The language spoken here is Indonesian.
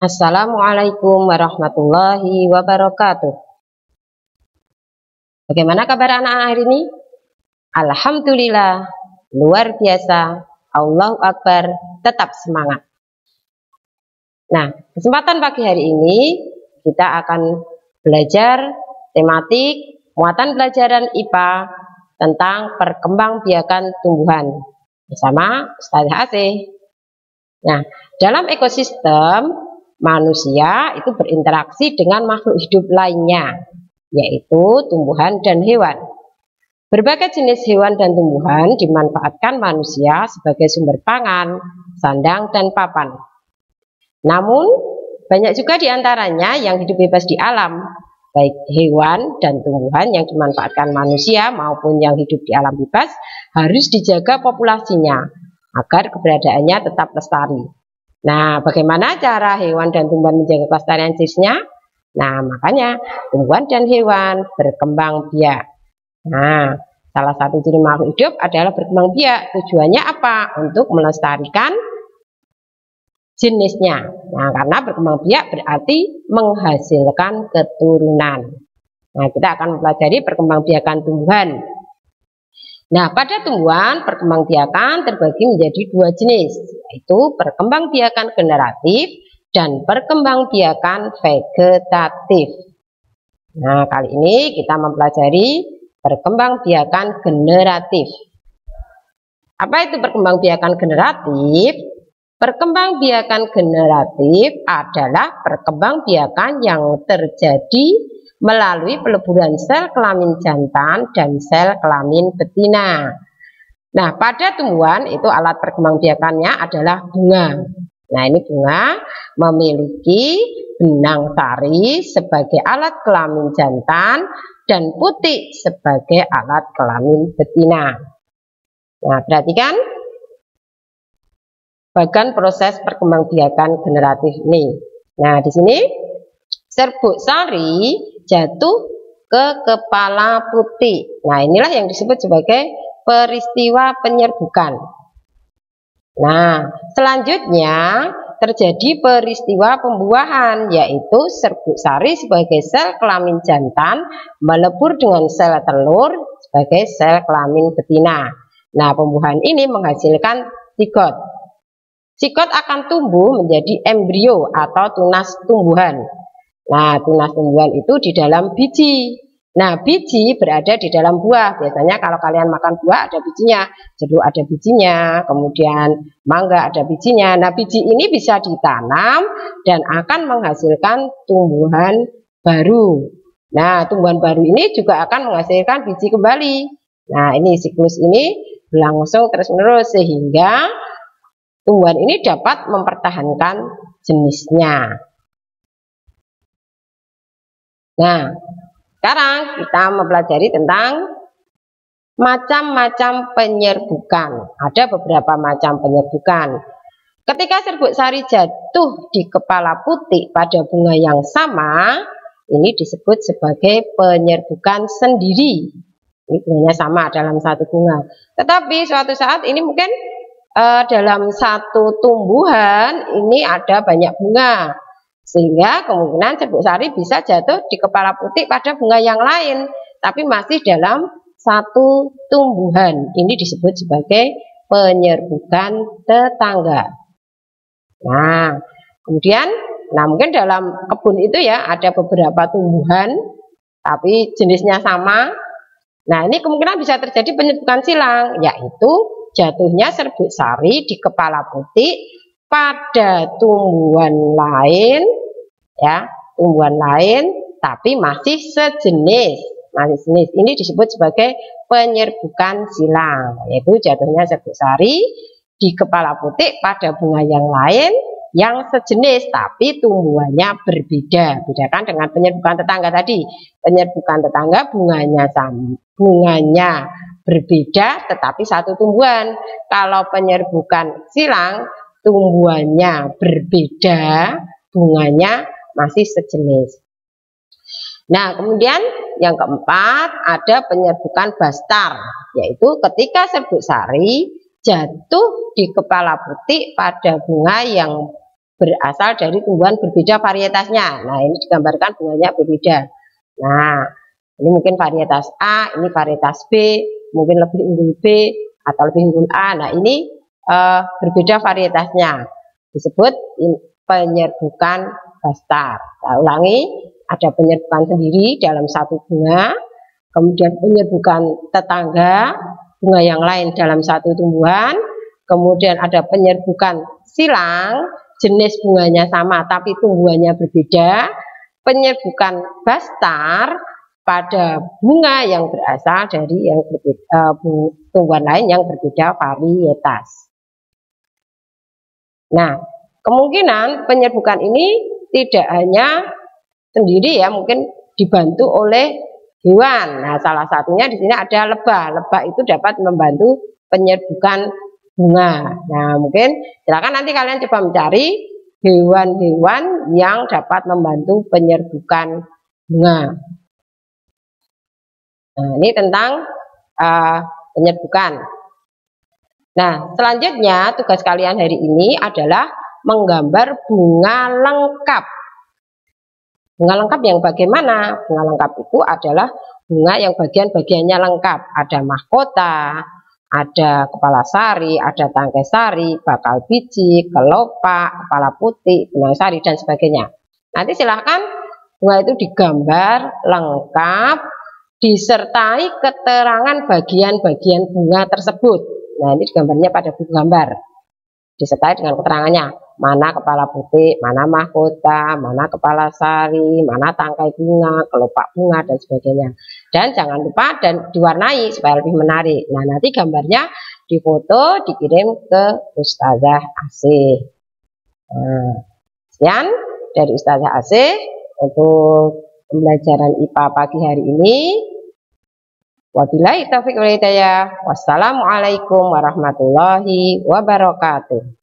Assalamualaikum warahmatullahi wabarakatuh. Bagaimana kabar anak-anak hari ini? Alhamdulillah, luar biasa. Allahu Akbar, tetap semangat. Nah, kesempatan pagi hari ini kita akan belajar tematik muatan pelajaran IPA tentang perkembangbiakan tumbuhan bersama Ustazah Asih. Nah, dalam ekosistem manusia itu berinteraksi dengan makhluk hidup lainnya, yaitu tumbuhan dan hewan. Berbagai jenis hewan dan tumbuhan dimanfaatkan manusia sebagai sumber pangan, sandang, dan papan. Namun, banyak juga diantaranya yang hidup bebas di alam, baik hewan dan tumbuhan yang dimanfaatkan manusia maupun yang hidup di alam bebas harus dijaga populasinya agar keberadaannya tetap lestari. Nah, bagaimana cara hewan dan tumbuhan menjaga kelestarian jenisnya? Nah, makanya tumbuhan dan hewan berkembang biak. Nah, salah satu ciri makhluk hidup adalah berkembang biak. Tujuannya apa? Untuk melestarikan jenisnya. Nah, karena berkembang biak berarti menghasilkan keturunan. Nah, kita akan mempelajari perkembangbiakan tumbuhan. Nah, pada tumbuhan perkembangbiakan terbagi menjadi dua jenis, yaitu perkembangbiakan generatif dan perkembangbiakan vegetatif. Nah, kali ini kita mempelajari perkembangbiakan generatif. Apa itu perkembangbiakan generatif? Perkembangbiakan generatif adalah perkembangbiakan yang terjadi melalui peleburan sel kelamin jantan dan sel kelamin betina. Nah, pada tumbuhan itu alat perkembangbiakannya adalah bunga. Nah, ini bunga memiliki benang sari sebagai alat kelamin jantan dan putik sebagai alat kelamin betina. Nah, perhatikan bagian proses perkembangbiakan generatif ini. Nah, di sini serbuk sari jatuh ke kepala putik. Nah, inilah yang disebut sebagai peristiwa penyerbukan. Nah, selanjutnya terjadi peristiwa pembuahan, yaitu serbuk sari sebagai sel kelamin jantan melebur dengan sel telur sebagai sel kelamin betina. Nah, pembuahan ini menghasilkan zigot. Zigot akan tumbuh menjadi embrio atau tunas tumbuhan. Nah, tunas tumbuhan itu di dalam biji. Nah, biji berada di dalam buah. Biasanya kalau kalian makan buah ada bijinya, jeruk ada bijinya, kemudian mangga ada bijinya. Nah, biji ini bisa ditanam dan akan menghasilkan tumbuhan baru. Nah, tumbuhan baru ini juga akan menghasilkan biji kembali. Nah, ini siklus ini berlangsung terus-menerus sehingga tumbuhan ini dapat mempertahankan jenisnya. Nah, sekarang kita mempelajari tentang macam-macam penyerbukan. Ada beberapa macam penyerbukan. Ketika serbuk sari jatuh di kepala putik pada bunga yang sama, ini disebut sebagai penyerbukan sendiri. Ini bunganya sama dalam satu bunga. Tetapi suatu saat ini mungkin dalam satu tumbuhan ini ada banyak bunga. Sehingga kemungkinan serbuk sari bisa jatuh di kepala putik pada bunga yang lain, tapi masih dalam satu tumbuhan. Ini disebut sebagai penyerbukan tetangga. Nah, kemudian, mungkin dalam kebun itu ya ada beberapa tumbuhan, tapi jenisnya sama. Nah, ini kemungkinan bisa terjadi penyerbukan silang, yaitu jatuhnya serbuk sari di kepala putik pada tumbuhan lain, ya, tumbuhan lain, tapi masih sejenis. Ini disebut sebagai penyerbukan silang, yaitu jatuhnya serbuk sari di kepala putik pada bunga yang lain yang sejenis, tapi tumbuhannya berbeda. Bedakan dengan penyerbukan tetangga tadi. Penyerbukan tetangga bunganya sama, bunganya berbeda, tetapi satu tumbuhan. Kalau penyerbukan silang, tumbuhannya berbeda, bunganya masih sejenis. Nah, kemudian yang keempat ada penyerbukan bastar, yaitu ketika serbuk sari jatuh di kepala putik pada bunga yang berasal dari tumbuhan berbeda varietasnya. Nah, ini digambarkan bunganya berbeda. Nah, ini mungkin varietas A, ini varietas B, mungkin lebih unggul B atau lebih unggul A. Nah, ini berbeda varietasnya. Disebut penyerbukan bastar. Saya ulangi, ada penyerbukan sendiri dalam satu bunga, kemudian penyerbukan tetangga, bunga yang lain dalam satu tumbuhan, kemudian ada penyerbukan silang, jenis bunganya sama tapi tumbuhannya berbeda, penyerbukan bastar pada bunga yang berasal dari yang berbeda, tumbuhan lain yang berbeda varietas. Nah, kemungkinan penyerbukan ini tidak hanya sendiri ya, mungkin dibantu oleh hewan. Nah, salah satunya di sini ada lebah. Lebah itu dapat membantu penyerbukan bunga. Nah, mungkin silakan nanti kalian coba mencari hewan-hewan yang dapat membantu penyerbukan bunga. Nah, ini tentang penyerbukan. Nah, selanjutnya tugas kalian hari ini adalah menggambar bunga lengkap. Bunga lengkap yang bagaimana? Bunga lengkap itu adalah bunga yang bagian-bagiannya lengkap. Ada mahkota, ada kepala sari, ada tangkai sari, bakal biji, kelopak, kepala putih, benang sari, dan sebagainya. Nanti silahkan bunga itu digambar lengkap, disertai keterangan bagian-bagian bunga tersebut. Nah, ini digambarnya pada buku gambar, disertai dengan keterangannya. Mana kepala putih, mana mahkota, mana kepala sari, mana tangkai bunga, kelopak bunga, dan sebagainya. Dan jangan lupa dan diwarnai supaya lebih menarik. Nah, nanti gambarnya difoto, dikirim ke Ustazah Asih. Nah, sekian dari Ustazah Asih untuk pembelajaran IPA pagi hari ini. Wabillahi taufiq wal hidayah. Wassalamualaikum warahmatullahi wabarakatuh.